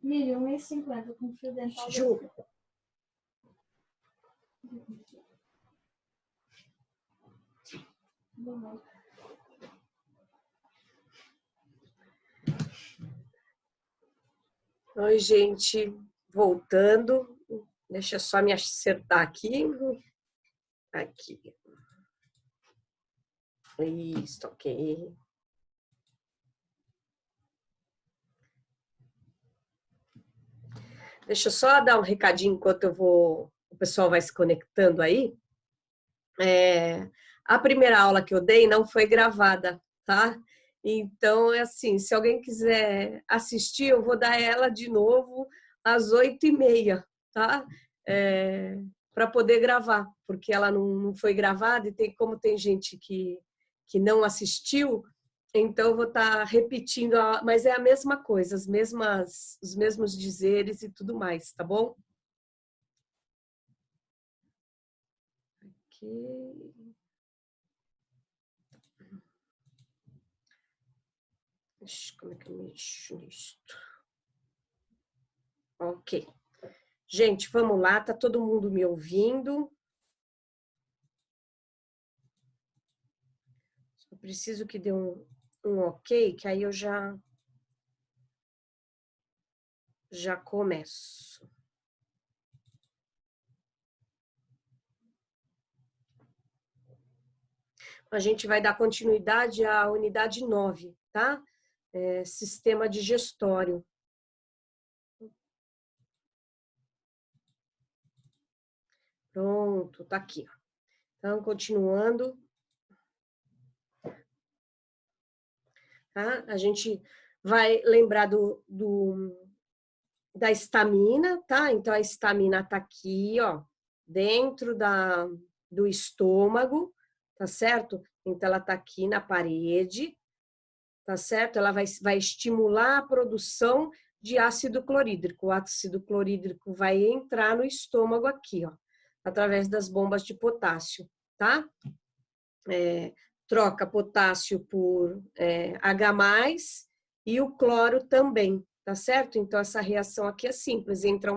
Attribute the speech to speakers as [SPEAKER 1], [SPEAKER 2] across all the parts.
[SPEAKER 1] Miriam, 1,50 com fio dental.
[SPEAKER 2] Ju. Oi, gente. Voltando. Deixa eu só me acertar aqui. Aqui. Isso, ok. Deixa eu só dar um recadinho enquanto o pessoal vai se conectando aí. A primeira aula que eu dei não foi gravada, tá? Então, é assim, se alguém quiser assistir, eu vou dar ela de novo às 8h30, tá? Para poder gravar, porque ela não foi gravada e como tem gente que não assistiu, então eu vou estar repetindo, mas é a mesma coisa, os mesmos dizeres e tudo mais, tá bom? Aqui. Como é que eu mexo nisso? Ok. Gente, vamos lá, tá todo mundo me ouvindo? Só preciso que dê um ok, que aí eu já começo. A gente vai dar continuidade à unidade 9, tá? Sistema digestório. Pronto, tá aqui. Então, continuando. Tá? A gente vai lembrar da estamina, tá? Então, a estamina tá aqui, ó, dentro do estômago, tá certo? Então, ela tá aqui na parede, tá certo? Ela vai estimular a produção de ácido clorídrico. O ácido clorídrico vai entrar no estômago aqui, ó, através das bombas de potássio, tá? Troca potássio por H+, e o cloro também, tá certo? Então, essa reação aqui é simples, entra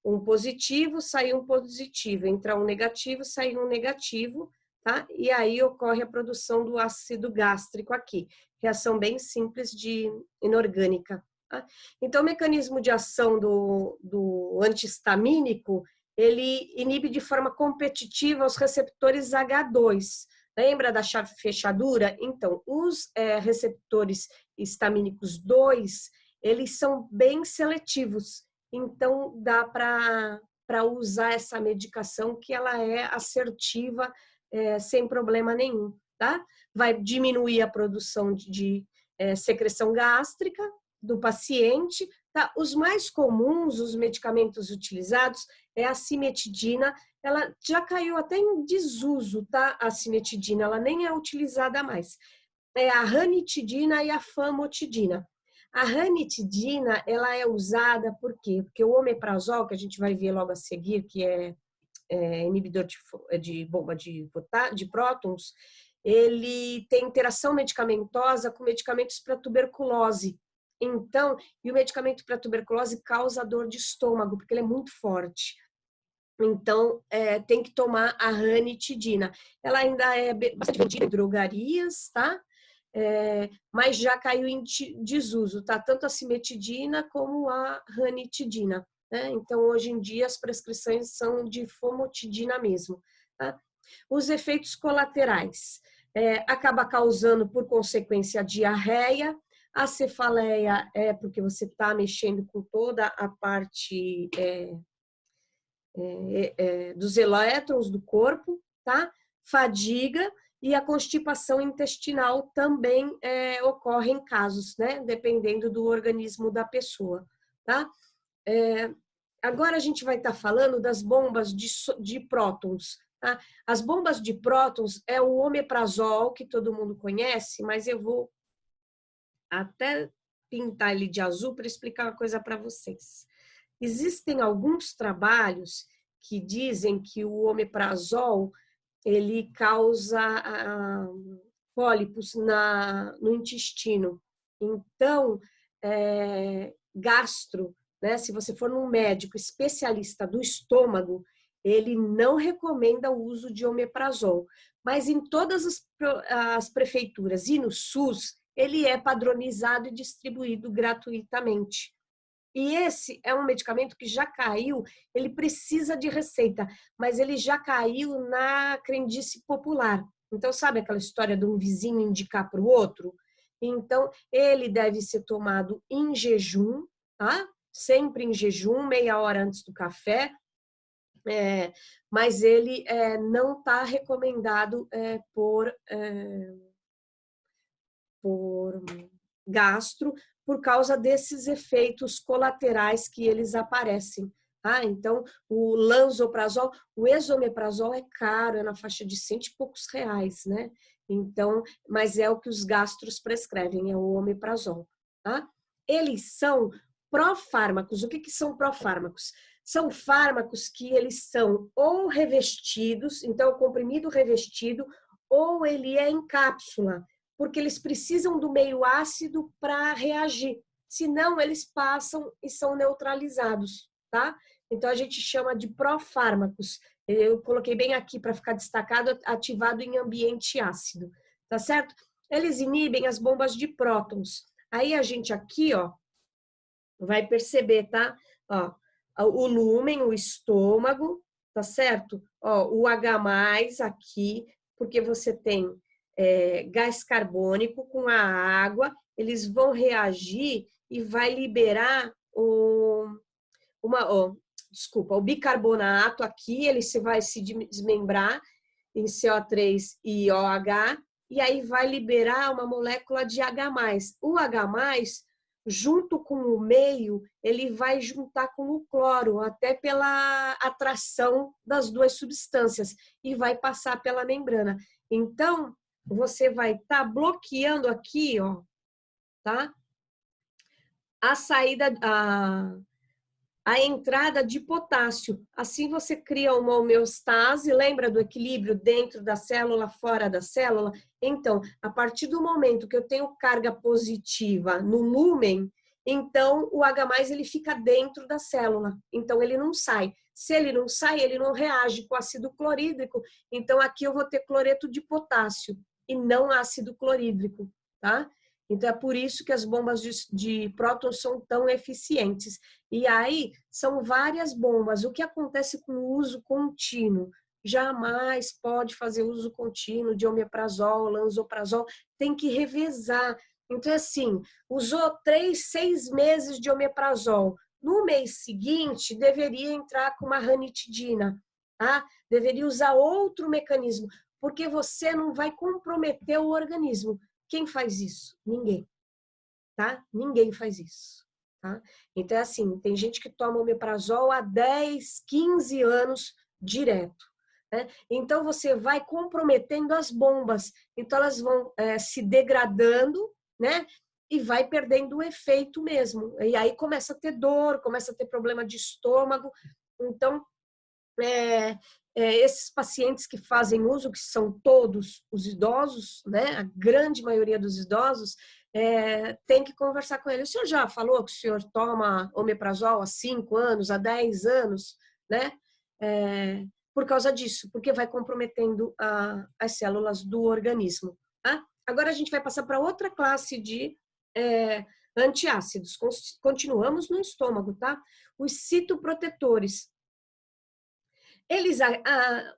[SPEAKER 2] um positivo, sai um positivo, entra um negativo, sai um negativo, tá? E aí ocorre a produção do ácido gástrico aqui, reação bem simples de inorgânica. Tá? Então, o mecanismo de ação do antihistamínico, ele inibe de forma competitiva os receptores H2, lembra da chave fechadura? Então, os receptores histamínicos 2, eles são bem seletivos. Então, dá para usar essa medicação que ela é assertiva, sem problema nenhum, tá? Vai diminuir a produção de secreção gástrica do paciente, tá? Os mais comuns, os medicamentos utilizados, é a cimetidina. Ela já caiu até em desuso, tá? A cimetidina, ela nem é utilizada mais. É a ranitidina e a famotidina. A ranitidina, ela é usada por quê? Porque o omeprazol, que a gente vai ver logo a seguir, que é inibidor de bomba de prótons, ele tem interação medicamentosa com medicamentos para tuberculose. Então, e o medicamento para tuberculose causa dor de estômago, porque ele é muito forte. Então, tem que tomar a ranitidina. Ela ainda é bastante vendida em drogarias, tá? Mas já caiu em desuso, tá? Tanto a cimetidina como a ranitidina, né? Então, hoje em dia, as prescrições são de famotidina mesmo, tá? Os efeitos colaterais. Acaba causando, por consequência, diarreia. A cefaleia é porque você está mexendo com toda a parte dos elétrons do corpo, tá? Fadiga e a constipação intestinal também ocorre em casos, né? Dependendo do organismo da pessoa, tá? Agora a gente vai estar falando das bombas de prótons, tá? As bombas de prótons é o omeprazol, que todo mundo conhece, mas eu vou até pintar ele de azul para explicar uma coisa para vocês. Existem alguns trabalhos que dizem que o omeprazol ele causa pólipos no intestino. Então, gastro, né? Se você for num médico especialista do estômago, ele não recomenda o uso de omeprazol. Mas em todas as prefeituras e no SUS, ele é padronizado e distribuído gratuitamente. E esse é um medicamento que já caiu, ele precisa de receita, mas ele já caiu na crendice popular. Então, sabe aquela história de um vizinho indicar para o outro? Então, ele deve ser tomado em jejum, tá? Sempre em jejum, meia hora antes do café, mas ele não está recomendado por gastro, por causa desses efeitos colaterais que eles aparecem. Então, o lanzoprazol, o esomeprazol é caro, é na faixa de R$100 e poucos, né? Então, mas é o que os gastros prescrevem, é o omeprazol. Tá? Eles são profármacos. O que são profármacos? São fármacos que eles são ou revestidos, então o comprimido revestido, ou ele é em cápsula, porque eles precisam do meio ácido para reagir. Senão, eles passam e são neutralizados, tá? Então, a gente chama de profármacos. Eu coloquei bem aqui para ficar destacado, ativado em ambiente ácido, tá certo? Eles inibem as bombas de prótons. Aí, a gente aqui, ó, vai perceber, tá? Ó, o lúmen, o estômago, tá certo? Ó, o H+, aqui, porque você tem gás carbônico com a água, eles vão reagir e vai liberar o bicarbonato aqui, ele vai se desmembrar em CO3 e OH, e aí vai liberar uma molécula de H+. O H+, junto com o meio, ele vai juntar com o cloro, até pela atração das duas substâncias, e vai passar pela membrana. Então, você vai estar bloqueando aqui, ó, tá? A saída, a entrada de potássio. Assim você cria uma homeostase, lembra do equilíbrio dentro da célula, fora da célula? Então, a partir do momento que eu tenho carga positiva no lúmen, então o H+, ele fica dentro da célula, então ele não sai. Se ele não sai, ele não reage com ácido clorídrico, então aqui eu vou ter cloreto de potássio e não ácido clorídrico, tá? Então, é por isso que as bombas de prótons são tão eficientes. E aí, são várias bombas. O que acontece com o uso contínuo? Jamais pode fazer uso contínuo de omeprazol, lanzoprazol. Tem que revezar. Então, assim, usou 3, 6 meses de omeprazol. No mês seguinte, deveria entrar com uma ranitidina. Tá? Deveria usar outro mecanismo, porque você não vai comprometer o organismo. Quem faz isso? Ninguém, tá? Ninguém faz isso, tá? Então, é assim, tem gente que toma omeprazol há 10, 15 anos direto, né? Então, você vai comprometendo as bombas. Então, elas vão se degradando, né? E vai perdendo o efeito mesmo. E aí começa a ter dor, começa a ter problema de estômago. Então, esses pacientes que fazem uso, que são todos os idosos, né, a grande maioria dos idosos, tem que conversar com ele. O senhor já falou que o senhor toma omeprazol há 5 anos, há 10 anos, né? Por causa disso, porque vai comprometendo as células do organismo. Tá? Agora a gente vai passar para outra classe de antiácidos. Continuamos no estômago, tá? Os citoprotetores.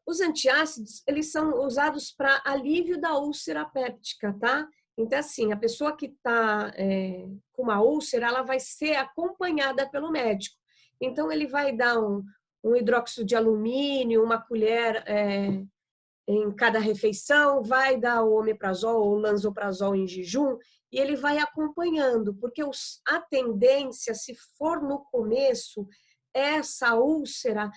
[SPEAKER 2] Os antiácidos, eles são usados para alívio da úlcera péptica, tá? Então, assim, a pessoa que está com uma úlcera, ela vai ser acompanhada pelo médico. Então, ele vai dar um hidróxido de alumínio, uma colher em cada refeição, vai dar o omeprazol ou o lanzoprazol em jejum, e ele vai acompanhando, porque a tendência, se for no começo, essa úlcera,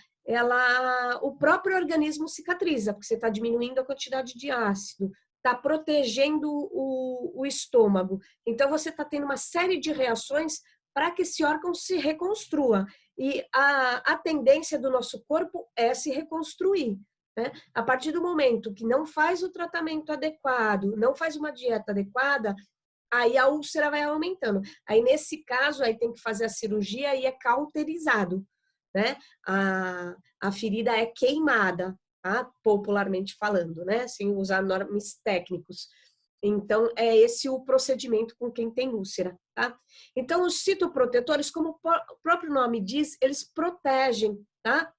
[SPEAKER 2] o próprio organismo cicatriza, porque você está diminuindo a quantidade de ácido, está protegendo o estômago. Então, você está tendo uma série de reações para que esse órgão se reconstrua. E a tendência do nosso corpo é se reconstruir. Né? A partir do momento que não faz o tratamento adequado, não faz uma dieta adequada, aí a úlcera vai aumentando. Aí, nesse caso, aí tem que fazer a cirurgia e é cauterizado, né? A ferida é queimada, tá? Popularmente falando, né? Sem usar nomes técnicos. Então, é esse o procedimento com quem tem úlcera, tá? Então, os citoprotetores, como o próprio nome diz, eles protegem, tá?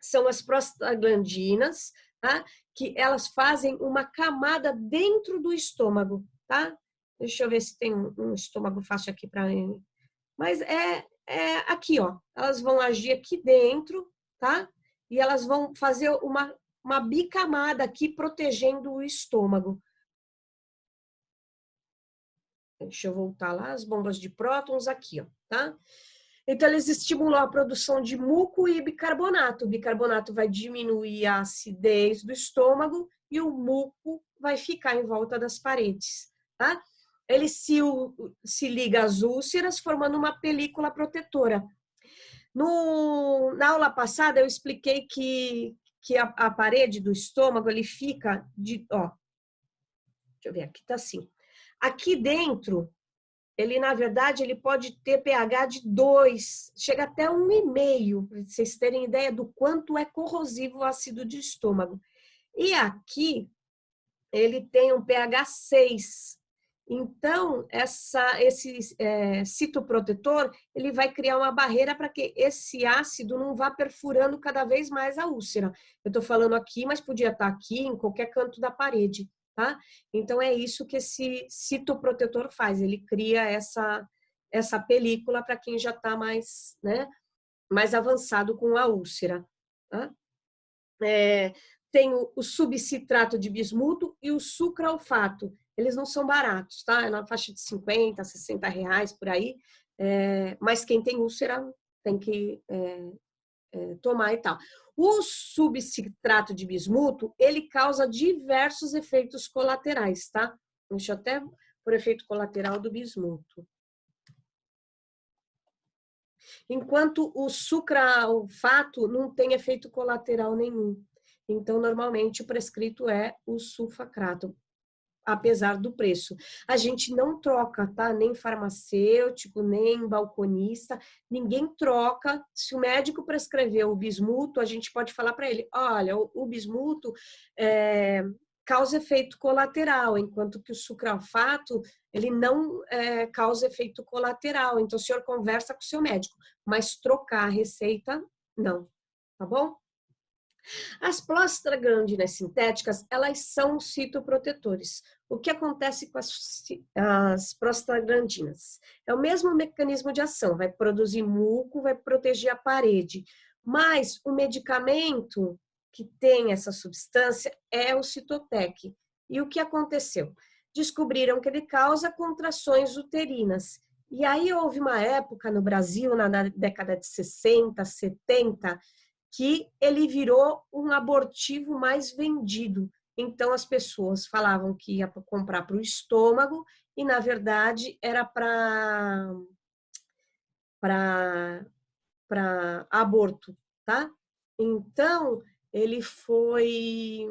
[SPEAKER 2] São as prostaglandinas, tá? Que elas fazem uma camada dentro do estômago, tá? Deixa eu ver se tem um estômago fácil aqui para mim. Mas é aqui, ó. Elas vão agir aqui dentro, tá? E elas vão fazer uma bicamada aqui protegendo o estômago. Deixa eu voltar lá, as bombas de prótons aqui, ó, tá? Então, eles estimulam a produção de muco e bicarbonato. O bicarbonato vai diminuir a acidez do estômago e o muco vai ficar em volta das paredes, tá? Ele se liga às úlceras, formando uma película protetora. Na aula passada, eu expliquei que a parede do estômago, ele fica ó, deixa eu ver, aqui tá assim. Aqui dentro, ele, na verdade, ele pode ter pH de 2, chega até 1,5, para vocês terem ideia do quanto é corrosivo o ácido de estômago. E aqui, ele tem um pH 6. Então, esse citoprotetor, ele vai criar uma barreira para que esse ácido não vá perfurando cada vez mais a úlcera. Eu estou falando aqui, mas podia estar aqui, em qualquer canto da parede, tá? Então, é isso que esse citoprotetor faz, ele cria essa película para quem já está mais, né, mais avançado com a úlcera, tá? Tem o subcitrato de bismuto e o sucralfato. Eles não são baratos, tá? É na faixa de 50, 60 reais por aí. Mas quem tem úlcera tem que tomar e tal. O subcitrato de bismuto, ele causa diversos efeitos colaterais, tá? Deixa eu até por efeito colateral do bismuto. Enquanto o sucralfato não tem efeito colateral nenhum. Então, normalmente, o prescrito é o sulfacrato, apesar do preço. A gente não troca, tá? Nem farmacêutico, nem balconista, ninguém troca. Se o médico prescrever o bismuto, a gente pode falar para ele, olha, o bismuto causa efeito colateral, enquanto que o sucralfato, ele não causa efeito colateral. Então, o senhor conversa com o seu médico, mas trocar a receita, não. Tá bom? As prostaglandinas sintéticas, elas são citoprotetores. O que acontece com as prostaglandinas? É o mesmo mecanismo de ação, vai produzir muco, vai proteger a parede, mas o medicamento que tem essa substância é o Cytotec. E o que aconteceu? Descobriram que ele causa contrações uterinas. E aí houve uma época no Brasil, na década de 60, 70, que ele virou um abortivo mais vendido. Então, as pessoas falavam que ia comprar para o estômago e, na verdade, era para aborto, tá? Então, ele foi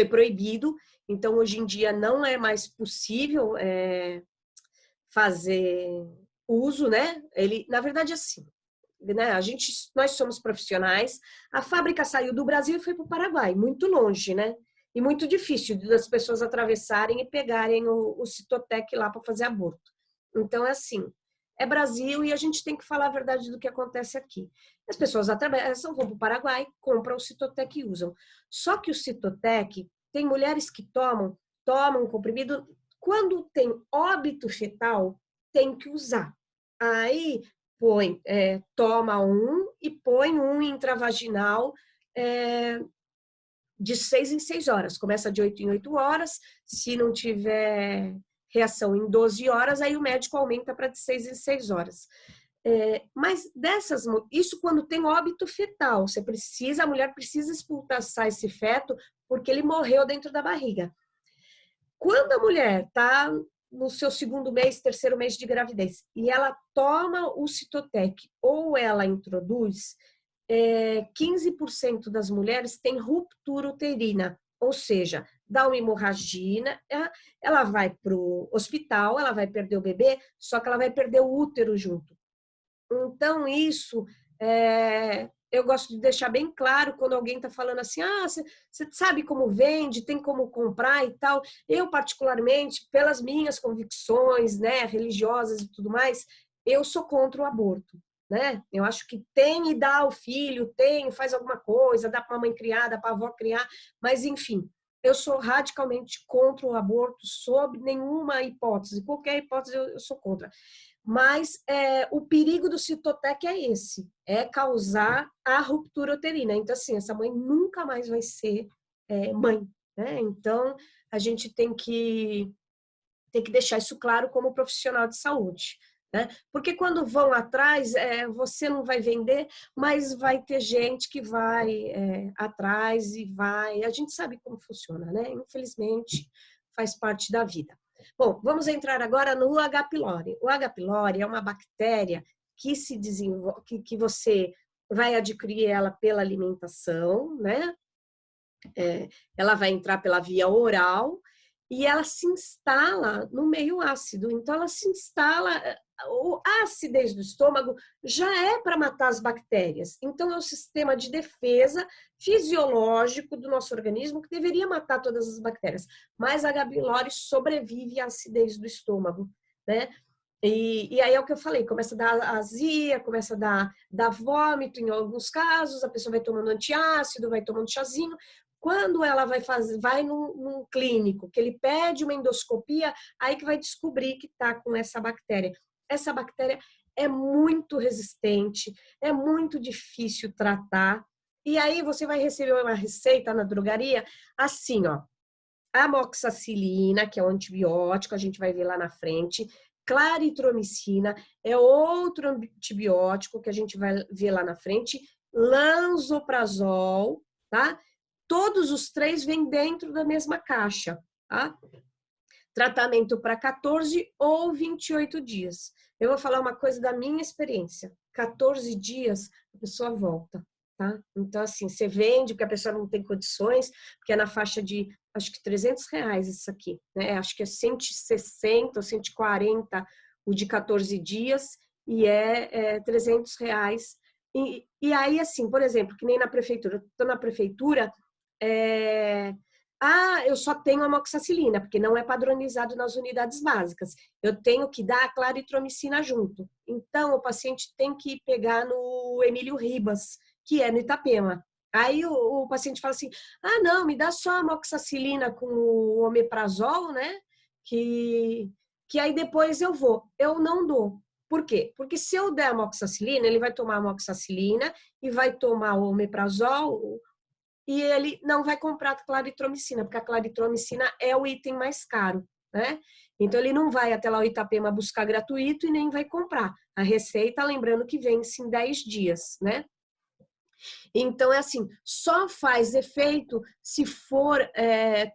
[SPEAKER 2] proibido. Então, hoje em dia, não é mais possível fazer uso, né? Ele, na verdade, assim, né? Nós somos profissionais, a fábrica saiu do Brasil e foi para o Paraguai, muito longe, né? E muito difícil das pessoas atravessarem e pegarem o Cytotec lá para fazer aborto. Então, é assim, é Brasil e a gente tem que falar a verdade do que acontece aqui. As pessoas atravessam, vão para o Paraguai, compram o Cytotec e usam. Só que o Cytotec, tem mulheres que tomam comprimido, quando tem óbito fetal, tem que usar. Aí, toma um e põe um intravaginal de 6 em 6 horas. Começa de 8 em 8 horas. Se não tiver reação em 12 horas, aí o médico aumenta para de 6 em 6 horas. Mas isso quando tem óbito fetal, a mulher precisa expulsar esse feto porque ele morreu dentro da barriga. Quando a mulher está no seu segundo mês, terceiro mês de gravidez, e ela toma o Cytotec ou ela introduz, 15% das mulheres têm ruptura uterina, ou seja, dá uma hemorragia, ela vai para o hospital, ela vai perder o bebê, só que ela vai perder o útero junto. Então, isso eu gosto de deixar bem claro quando alguém está falando assim, você sabe como vende, tem como comprar e tal. Eu, particularmente, pelas minhas convicções, né, religiosas e tudo mais, eu sou contra o aborto. Né? Eu acho que tem e dá ao filho, faz alguma coisa, dá para a mãe criar, dá para a avó criar, mas enfim, eu sou radicalmente contra o aborto sob nenhuma hipótese, qualquer hipótese eu sou contra. Mas o perigo do Citotec é esse, é causar a ruptura uterina. Então, assim, essa mãe nunca mais vai ser mãe, né? Então, a gente tem que deixar isso claro como profissional de saúde. Né? Porque quando vão atrás, você não vai vender, mas vai ter gente que vai atrás e vai... A gente sabe como funciona, né? Infelizmente, faz parte da vida. Bom, vamos entrar agora no H. pylori. O H. pylori é uma bactéria que se desenvolve, que você vai adquirir ela pela alimentação, né? Ela vai entrar pela via oral e ela se instala no meio ácido. Então, ela se instala... A acidez do estômago já é para matar as bactérias. Então, é um sistema de defesa fisiológico do nosso organismo que deveria matar todas as bactérias. Mas a H. pylori sobrevive à acidez do estômago, né? E aí é o que eu falei, começa a dar azia, começa a dar vômito em alguns casos, a pessoa vai tomando antiácido, vai tomando chazinho. Quando ela vai num clínico, que ele pede uma endoscopia, aí que vai descobrir que está com essa bactéria. Essa bactéria é muito resistente, é muito difícil tratar. E aí você vai receber uma receita na drogaria assim, ó. Amoxicilina, que é um antibiótico, a gente vai ver lá na frente. Claritromicina é outro antibiótico que a gente vai ver lá na frente. Lansoprazol, tá? Todos os três vêm dentro da mesma caixa, tá? Tratamento para 14 ou 28 dias. Eu vou falar uma coisa da minha experiência. 14 dias, a pessoa volta, tá? Então, assim, você vende porque a pessoa não tem condições, porque é na faixa de, acho que R$300 isso aqui, né? Acho que é 160 ou 140 o de 14 dias e é R$300. E aí, assim, por exemplo, que nem na prefeitura, eu estou na prefeitura, eu só tenho amoxicilina, porque não é padronizado nas unidades básicas. Eu tenho que dar a claritromicina junto. Então, o paciente tem que pegar no Emílio Ribas, que é no Itapema. Aí o paciente fala assim, não, me dá só a amoxicilina com o omeprazol, né? Que aí depois eu vou. Eu não dou. Por quê? Porque se eu der amoxicilina, ele vai tomar amoxicilina e vai tomar o omeprazol, e ele não vai comprar a claritromicina, porque a claritromicina é o item mais caro, né? Então, ele não vai até lá o Itapema buscar gratuito e nem vai comprar. A receita, lembrando que vence em 10 dias, né? Então, é assim, só faz efeito se for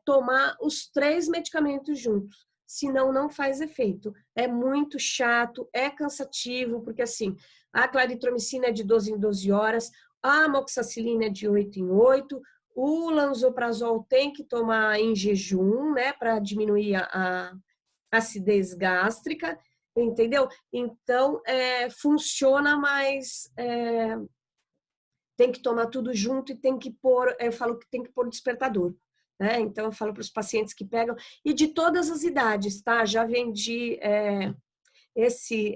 [SPEAKER 2] tomar os 3 medicamentos juntos. Senão, não faz efeito. É muito chato, é cansativo, porque assim, a claritromicina é de 12 em 12 horas, a amoxicilina é de 8 em 8, o lansoprazol tem que tomar em jejum, né, para diminuir a acidez gástrica, entendeu? Então, funciona, mas tem que tomar tudo junto e tem que pôr, eu falo que tem que pôr despertador, né? Então, eu falo para os pacientes que pegam, e de todas as idades, tá? Já vendi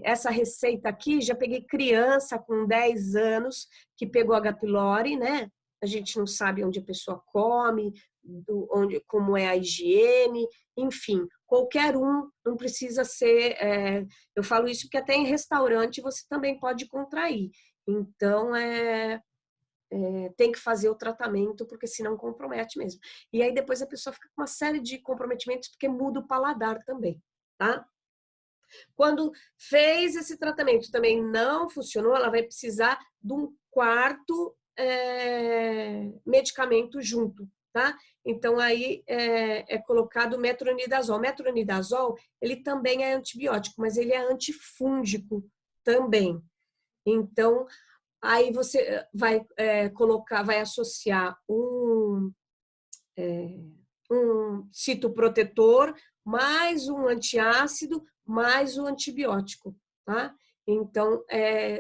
[SPEAKER 2] essa receita aqui, já peguei criança com 10 anos que pegou H. pylori, né? A gente não sabe onde a pessoa come, como é a higiene, enfim, qualquer um, não precisa ser... eu falo isso porque até em restaurante você também pode contrair. Então, tem que fazer o tratamento, porque senão compromete mesmo. E aí depois a pessoa fica com uma série de comprometimentos, porque muda o paladar também, tá? Quando fez esse tratamento também não funcionou, ela vai precisar de um quarto medicamento junto, tá? Então, aí é colocado metronidazol. Metronidazol, ele também é antibiótico, mas ele é antifúngico também. Então, aí você vai colocar, vai associar um citoprotetor, mais um antiácido, mais o antibiótico, tá? Então,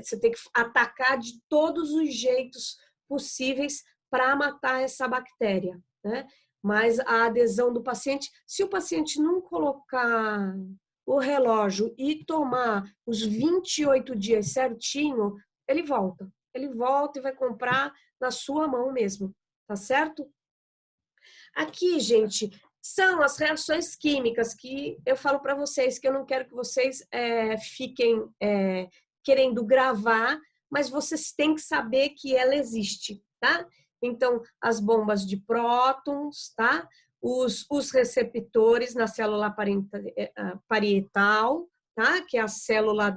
[SPEAKER 2] você tem que atacar de todos os jeitos possíveis para matar essa bactéria, né? Mas a adesão do paciente, se o paciente não colocar o relógio e tomar os 28 dias certinho, ele volta. Ele volta e vai comprar na sua mão mesmo, tá certo? Aqui, gente, são as reações químicas que eu falo para vocês, que eu não quero que vocês fiquem querendo gravar, mas vocês têm que saber que ela existe, tá? Então, as bombas de prótons, tá? Os receptores na célula parietal, tá? Que é a célula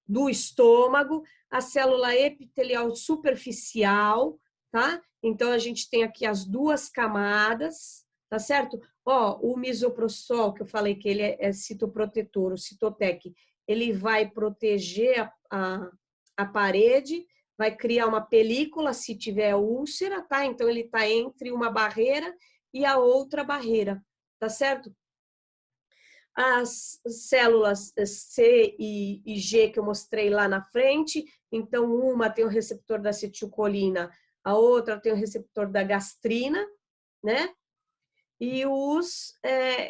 [SPEAKER 2] do estômago, a célula epitelial superficial, tá? Então, a gente tem aqui as duas camadas, tá certo? Ó, o misoprostol, que eu falei que ele é citoprotetor, o Citotec, ele vai proteger a parede, vai criar uma película se tiver úlcera, tá? Então, ele tá entre uma barreira e a outra barreira, tá certo? As células C e G que eu mostrei lá na frente, então uma tem o receptor da acetilcolina, a outra tem o receptor da gastrina, né? E os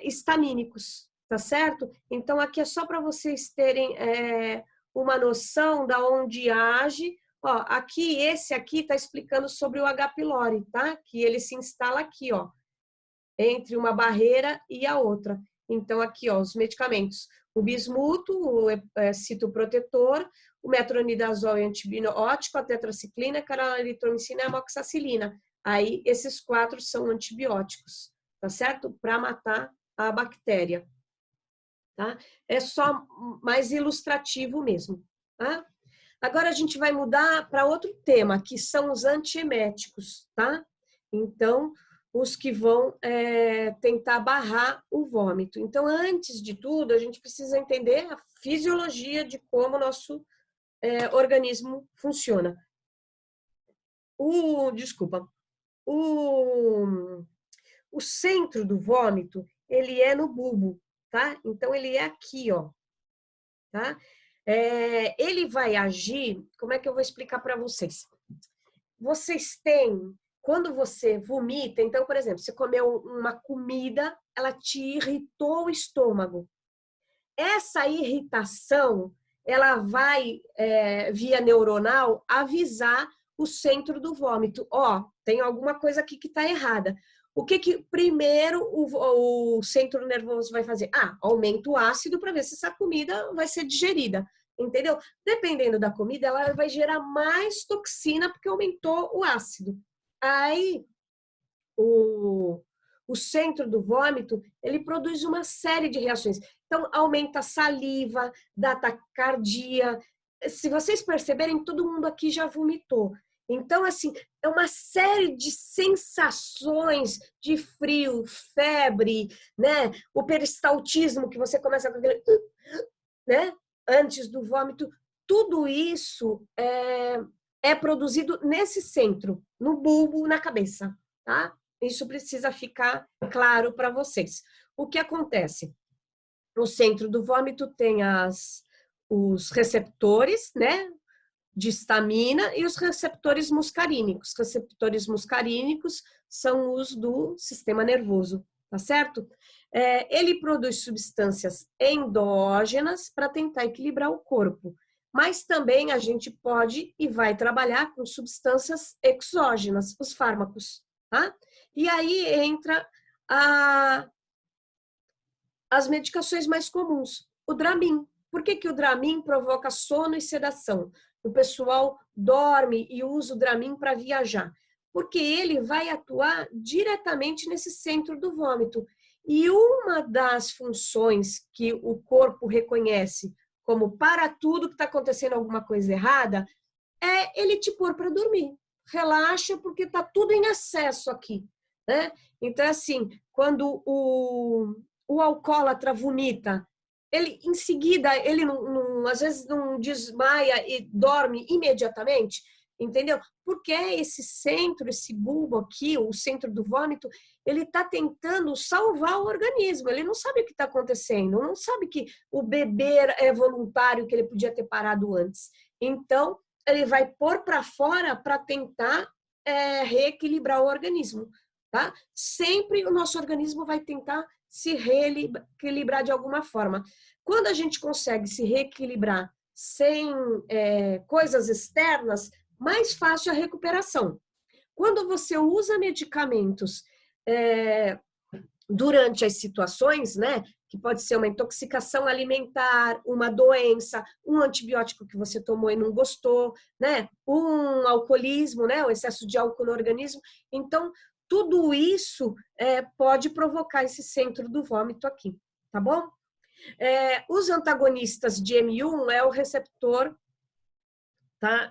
[SPEAKER 2] histamínicos, tá certo? Então aqui é só para vocês terem uma noção da onde age. Ó, aqui, esse aqui está explicando sobre o H. pylori, tá? Que ele se instala aqui, ó, entre uma barreira e a outra. Então, aqui, ó, os medicamentos. O bismuto, o citoprotetor, o metronidazol e antibiótico, a tetraciclina, a carnalitromicina e a amoxicilina. Aí, esses 4 são antibióticos, tá certo? Para matar a bactéria, tá? É só mais ilustrativo mesmo, tá? Agora, a gente vai mudar para outro tema, que são os antieméticos, tá? Então, os que vão tentar barrar o vômito. Então, antes de tudo, a gente precisa entender a fisiologia de como o nosso organismo funciona. Desculpa. O centro do vômito, ele é no bulbo, tá? Então, ele é aqui, ó, tá? Ele vai agir, como é que eu vou explicar para vocês? Vocês têm, quando você vomita, então, por exemplo, você comeu uma comida, ela te irritou o estômago. Essa irritação, ela vai, via neuronal, avisar o centro do vômito. Ó, tem alguma coisa aqui que está errada. O que primeiro o centro nervoso vai fazer? Aumenta o ácido para ver se essa comida vai ser digerida. Entendeu? Dependendo da comida, ela vai gerar mais toxina porque aumentou o ácido. Aí, o centro do vômito, ele produz uma série de reações. Então, aumenta a saliva, dá taquicardia. Se vocês perceberem, todo mundo aqui já vomitou. Então, assim, é uma série de sensações de frio, febre, né? O peristaltismo, que você começa com aquele... né? Antes do vômito, tudo isso é produzido nesse centro, no bulbo, na cabeça, tá? Isso precisa ficar claro para vocês. O que acontece? No centro do vômito tem os receptores, né? De histamina e os receptores muscarínicos. Receptores muscarínicos são os do sistema nervoso, tá certo? Ele produz substâncias endógenas para tentar equilibrar o corpo, mas também a gente pode e vai trabalhar com substâncias exógenas, os fármacos, tá? E aí entra as medicações mais comuns, o Dramin. Por que o Dramin provoca sono e sedação? O pessoal dorme e usa o Dramin para viajar, porque ele vai atuar diretamente nesse centro do vômito. E uma das funções que o corpo reconhece como para tudo que está acontecendo alguma coisa errada, é ele te pôr para dormir. Relaxa, porque está tudo em excesso aqui, né? Então, assim, quando o alcoólatra vomita, ele em seguida, ele às vezes não desmaia e dorme imediatamente. entendeu? Porque esse centro, esse bulbo aqui, o centro do vômito, ele está tentando salvar o organismo. Ele não sabe o que está acontecendo, não sabe que o beber é voluntário, que ele podia ter parado antes. Então, ele vai pôr para fora para tentar reequilibrar o organismo, tá? Sempre o nosso organismo vai tentar se reequilibrar de alguma forma. Quando a gente consegue se reequilibrar sem coisas externas, mais fácil a recuperação. Quando você usa medicamentos durante as situações, né, que pode ser uma intoxicação alimentar, uma doença, um antibiótico que você tomou e não gostou, né, um alcoolismo, né, o excesso de álcool no organismo. Então, tudo isso pode provocar esse centro do vômito aqui, tá bom? Os antagonistas de M1 é o receptor, tá,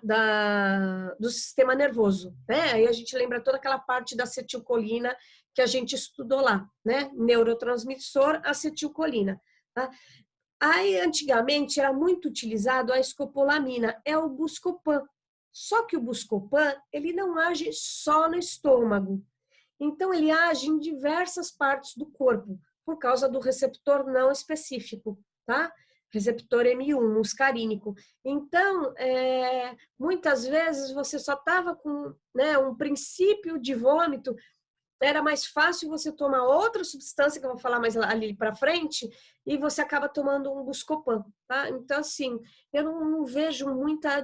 [SPEAKER 2] do sistema nervoso, né? Aí a gente lembra toda aquela parte da acetilcolina que a gente estudou lá, né? Neurotransmissor, acetilcolina, tá? Aí, antigamente, era muito utilizado a escopolamina, é o Buscopan. Só que o Buscopan, ele não age só no estômago. Então, ele age em diversas partes do corpo, por causa do receptor não específico, tá? Receptor M1, muscarínico. Então, muitas vezes você só estava com, né, um princípio de vômito, era mais fácil você tomar outra substância, que eu vou falar mais ali para frente, e você acaba tomando um Buscopan, tá? Então, assim, eu não vejo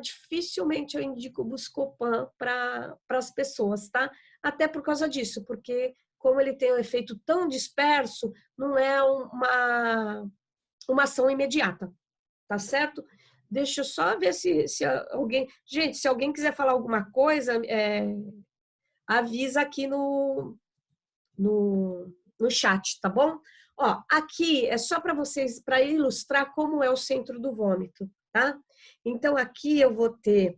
[SPEAKER 2] dificilmente eu indico Buscopan para as pessoas, tá? Até por causa disso, porque como ele tem um efeito tão disperso, não é uma ação imediata, tá certo? Deixa eu só ver se alguém... Gente, se alguém quiser falar alguma coisa, avisa aqui no chat, tá bom? Ó, aqui é só para vocês, para ilustrar como é o centro do vômito, tá? Então, aqui eu vou ter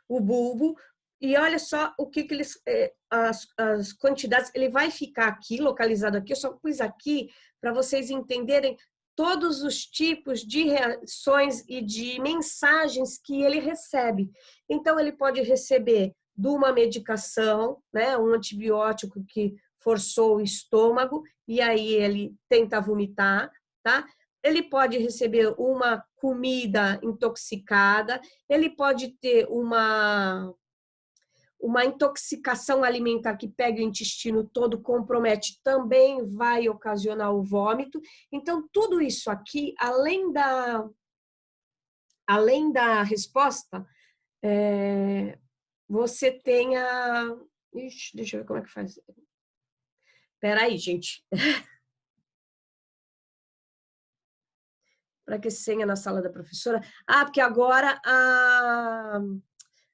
[SPEAKER 2] o bulbo, e olha só o que eles, as quantidades, ele vai ficar aqui, localizado aqui, eu só pus aqui para vocês entenderem todos os tipos de reações e de mensagens que ele recebe. Então, ele pode receber de uma medicação, né, um antibiótico que forçou o estômago, e aí ele tenta vomitar, tá? Ele pode receber uma comida intoxicada, ele pode ter uma intoxicação alimentar que pega o intestino todo, compromete, também vai ocasionar o vômito. Então, tudo isso aqui, além da resposta, você tem a... Ixi, deixa eu ver como é que faz. Espera aí, gente. Para que senha na sala da professora? Ah, porque agora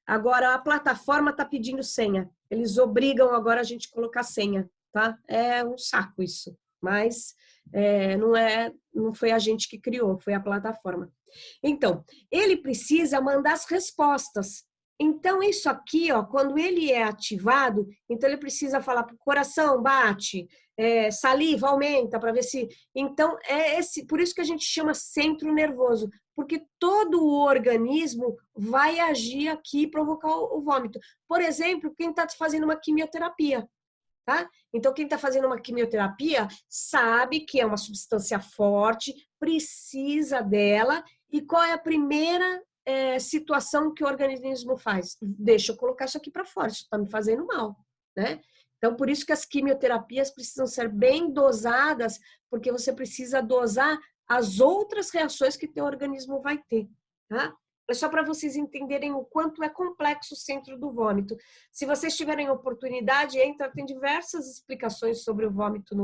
[SPEAKER 2] a plataforma está pedindo senha. Eles obrigam agora a gente colocar senha, tá? É um saco isso, mas não foi a gente que criou, foi a plataforma. Então, ele precisa mandar as respostas. Então, isso aqui, ó, quando ele é ativado, então ele precisa falar para o coração, bate, saliva, aumenta, para ver se... Então, por isso que a gente chama centro nervoso, porque todo o organismo vai agir aqui e provocar o vômito. Por exemplo, quem está fazendo uma quimioterapia, tá? Então, quem está fazendo uma quimioterapia sabe que é uma substância forte, precisa dela, e qual é a primeira situação que o organismo faz? Deixa eu colocar isso aqui para fora, isso está me fazendo mal, né? Então, por isso que as quimioterapias precisam ser bem dosadas, porque você precisa dosar as outras reações que teu organismo vai ter, tá? É só para vocês entenderem o quanto é complexo o centro do vômito. Se vocês tiverem oportunidade, tem diversas explicações sobre o vômito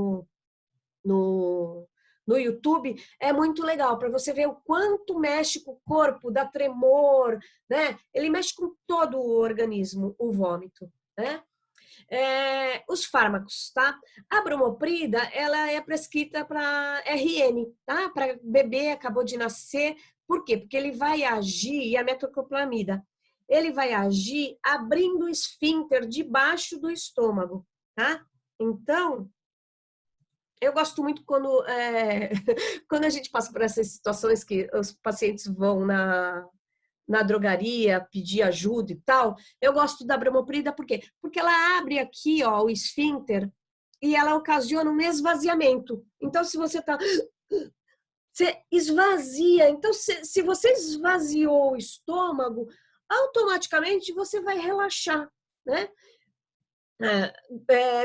[SPEAKER 2] no YouTube. É muito legal para você ver o quanto mexe com o corpo, dá tremor, né? Ele mexe com todo o organismo, o vômito, né? Os fármacos, tá? A bromoprida, ela é prescrita para RN, tá? Para bebê, acabou de nascer. Por quê? Porque ele vai agir, e a metoclopramida, ele vai agir abrindo o esfíncter debaixo do estômago, tá? Então, eu gosto muito quando, quando a gente passa por essas situações que os pacientes vão na drogaria, pedir ajuda e tal, eu gosto da bromoprida, por quê? Porque ela abre aqui, ó, o esfíncter e ela ocasiona um esvaziamento. Então, se você tá... Você esvazia. Então, se você esvaziou o estômago, automaticamente você vai relaxar, né?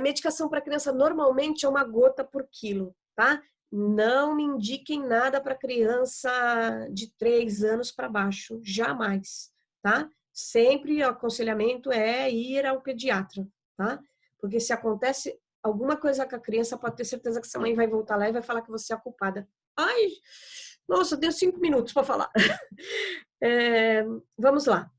[SPEAKER 2] Medicação para criança normalmente é uma gota por quilo, tá? Não me indiquem nada para criança de 3 anos para baixo, jamais, tá? Sempre o aconselhamento é ir ao pediatra, tá? Porque se acontece alguma coisa com a criança, pode ter certeza que sua mãe vai voltar lá e vai falar que você é a culpada. Ai, nossa, deu 5 minutos para falar. Vamos lá.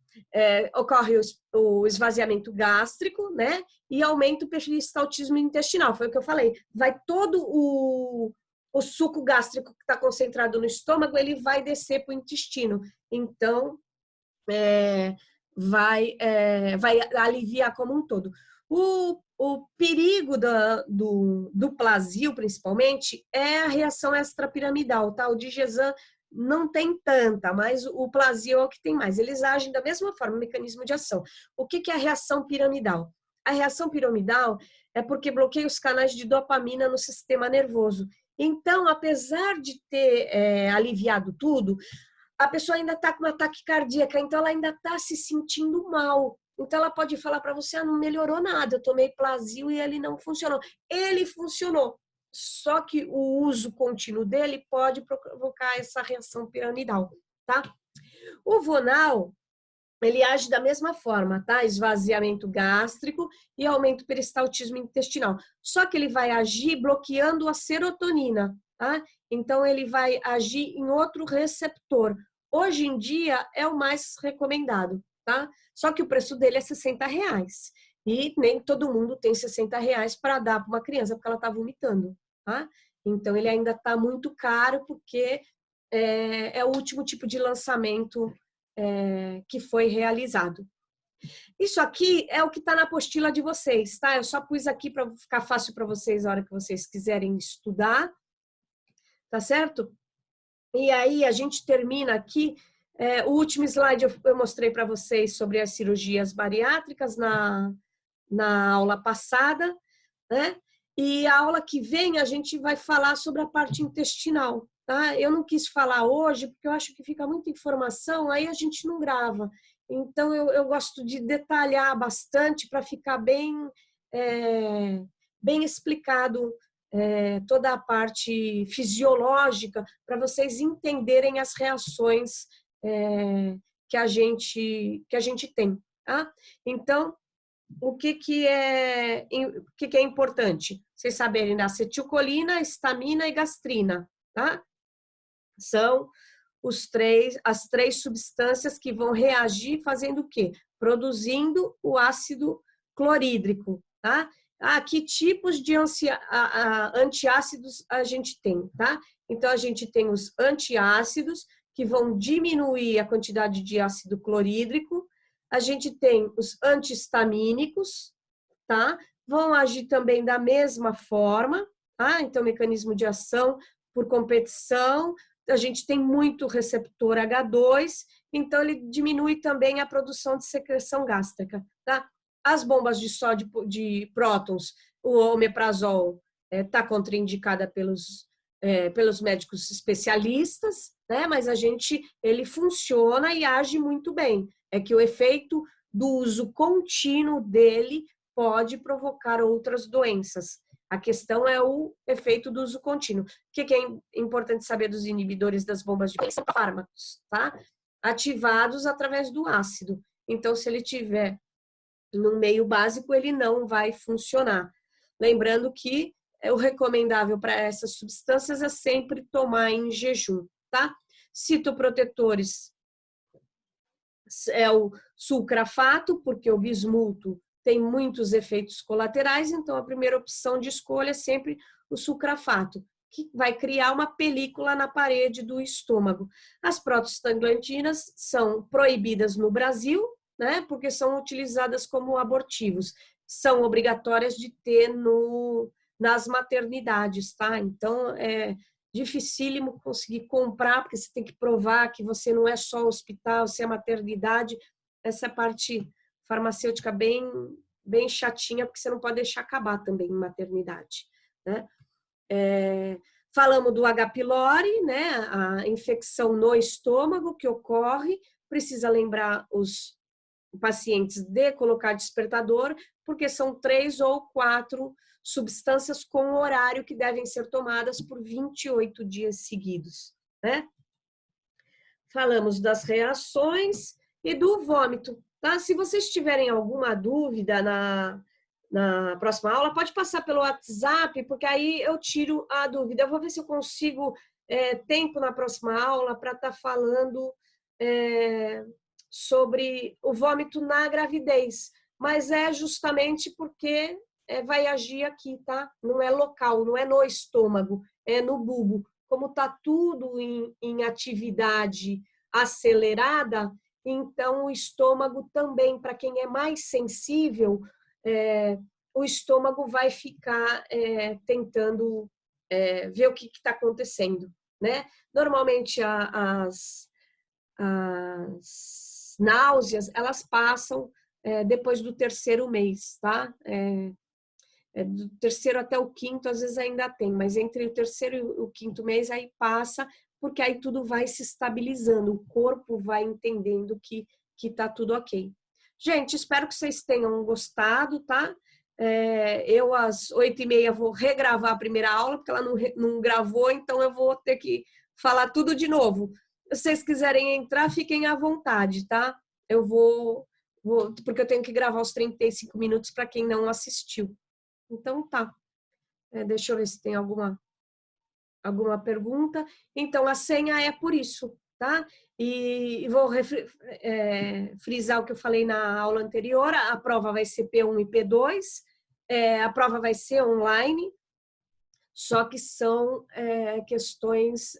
[SPEAKER 2] Ocorre o esvaziamento gástrico, né? E aumenta o peristaltismo intestinal. Foi o que eu falei. Vai todo o suco gástrico que está concentrado no estômago, ele vai descer para o intestino. Então, vai aliviar como um todo. O perigo do Plasio, principalmente, é a reação extrapiramidal, tá? O Digesan não tem tanta, mas o Plasio é o que tem mais. Eles agem da mesma forma, mecanismo de ação. O que é a reação piramidal? A reação piramidal é porque bloqueia os canais de dopamina no sistema nervoso. Então, apesar de ter aliviado tudo, a pessoa ainda está com uma taquicardia, então ela ainda está se sentindo mal. Então ela pode falar para você, não melhorou nada, eu tomei Plasio e ele não funcionou. Ele funcionou, só que o uso contínuo dele pode provocar essa reação piramidal, tá? O Vonal, ele age da mesma forma, tá? Esvaziamento gástrico e aumento do peristaltismo intestinal. Só que ele vai agir bloqueando a serotonina, tá? Então ele vai agir em outro receptor. Hoje em dia é o mais recomendado, tá? Só que o preço dele é R$60. E nem todo mundo tem R$60 para dar para uma criança, porque ela está vomitando, tá? Então ele ainda está muito caro, porque é o último tipo de lançamento que foi realizado. Isso aqui é o que está na apostila de vocês, tá? Eu só pus aqui para ficar fácil para vocês a hora que vocês quiserem estudar, tá certo? E aí a gente termina aqui. O último slide eu mostrei para vocês sobre as cirurgias bariátricas na aula passada, né? E a aula que vem a gente vai falar sobre a parte intestinal, tá? Eu não quis falar hoje porque eu acho que fica muita informação, aí a gente não grava. Então eu gosto de detalhar bastante para ficar bem explicado toda a parte fisiológica para vocês entenderem as reações que a gente tem, tá? Então o que é importante? Vocês saberem da acetilcolina, histamina e gastrina, tá? São as três substâncias que vão reagir fazendo o quê? Produzindo o ácido clorídrico, tá? Que tipos de antiácidos a gente tem, tá? Então, a gente tem os antiácidos, que vão diminuir a quantidade de ácido clorídrico. A gente tem os antihistamínicos, tá? Vão agir também da mesma forma, tá? Então, mecanismo de ação por competição. A gente tem muito receptor H2, então ele diminui também a produção de secreção gástrica, tá? As bombas de sódio de prótons, o omeprazol está contraindicada pelos médicos especialistas, né? Mas ele funciona e age muito bem. É que o efeito do uso contínuo dele pode provocar outras doenças. A questão é o efeito do uso contínuo. O que é importante saber dos inibidores das bombas de pressão? São fármacos, tá? Ativados através do ácido. Então, se ele tiver no meio básico, ele não vai funcionar. Lembrando que o recomendável para essas substâncias é sempre tomar em jejum, tá? Citoprotetores é o sulcrafato, porque o bismuto tem muitos efeitos colaterais, então a primeira opção de escolha é sempre o sulcrafato, que vai criar uma película na parede do estômago. As prostaglandinas são proibidas no Brasil, né, porque são utilizadas como abortivos. São obrigatórias de ter nas maternidades, tá? Então, dificílimo conseguir comprar, porque você tem que provar que você não é só hospital, você é maternidade. Essa parte farmacêutica bem chatinha, porque você não pode deixar acabar também em maternidade, né? Falamos do H. pylori, né? A infecção no estômago que ocorre, precisa lembrar os pacientes de colocar despertador, porque são 3 ou 4 substâncias com horário que devem ser tomadas por 28 dias seguidos, né? Falamos das reações e do vômito, tá? Se vocês tiverem alguma dúvida na próxima aula, pode passar pelo WhatsApp, porque aí eu tiro a dúvida. Eu vou ver se eu consigo tempo na próxima aula para estar falando sobre o vômito na gravidez, mas é justamente porque vai agir aqui, tá? Não é local, não é no estômago, é no bulbo. Como está tudo em atividade acelerada, então o estômago também, para quem é mais sensível, o estômago vai ficar tentando ver o que está acontecendo, né? Normalmente as náuseas, elas passam depois do 3º mês, tá? Do 3º até o 5º, às vezes ainda tem, mas entre o 3º e o 5º mês aí passa, porque aí tudo vai se estabilizando, o corpo vai entendendo que tá tudo ok. Gente, espero que vocês tenham gostado, tá? Eu, às 8h30, vou regravar a primeira aula, porque ela não gravou, então eu vou ter que falar tudo de novo. Se vocês quiserem entrar, fiquem à vontade, tá? Eu vou porque eu tenho que gravar os 35 minutos para quem não assistiu. Então, tá. Deixa eu ver se tem alguma pergunta. Então, a senha é por isso, tá? E vou frisar o que eu falei na aula anterior. A prova vai ser P1 e P2. A prova vai ser online, só que são questões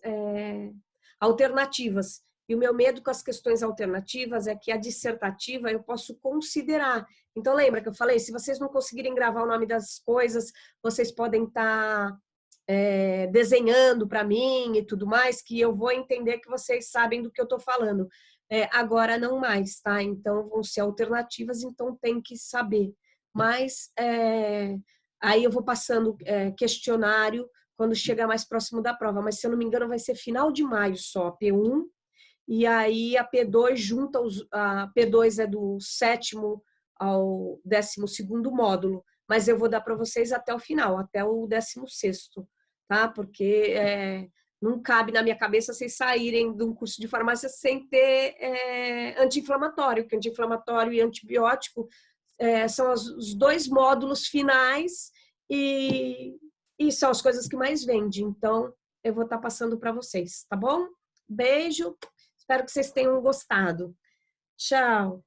[SPEAKER 2] alternativas. E o meu medo com as questões alternativas é que a dissertativa eu posso considerar. Então, lembra que eu falei, se vocês não conseguirem gravar o nome das coisas, vocês podem estar desenhando para mim e tudo mais, que eu vou entender que vocês sabem do que eu estou falando. Agora não mais, tá? Então, vão ser alternativas, então tem que saber. Mas aí eu vou passando questionário quando chegar mais próximo da prova. Mas, se eu não me engano, vai ser final de maio só, a P1. E aí a P2 junta, a P2 é do 7º ao 12º módulo, mas eu vou dar para vocês até o final, até o 16º, tá? Porque não cabe na minha cabeça vocês saírem de um curso de farmácia sem ter anti-inflamatório, porque anti-inflamatório e antibiótico são os 2 módulos finais e são as coisas que mais vendem. Então, eu vou estar passando para vocês, tá bom? Beijo! Espero que vocês tenham gostado. Tchau!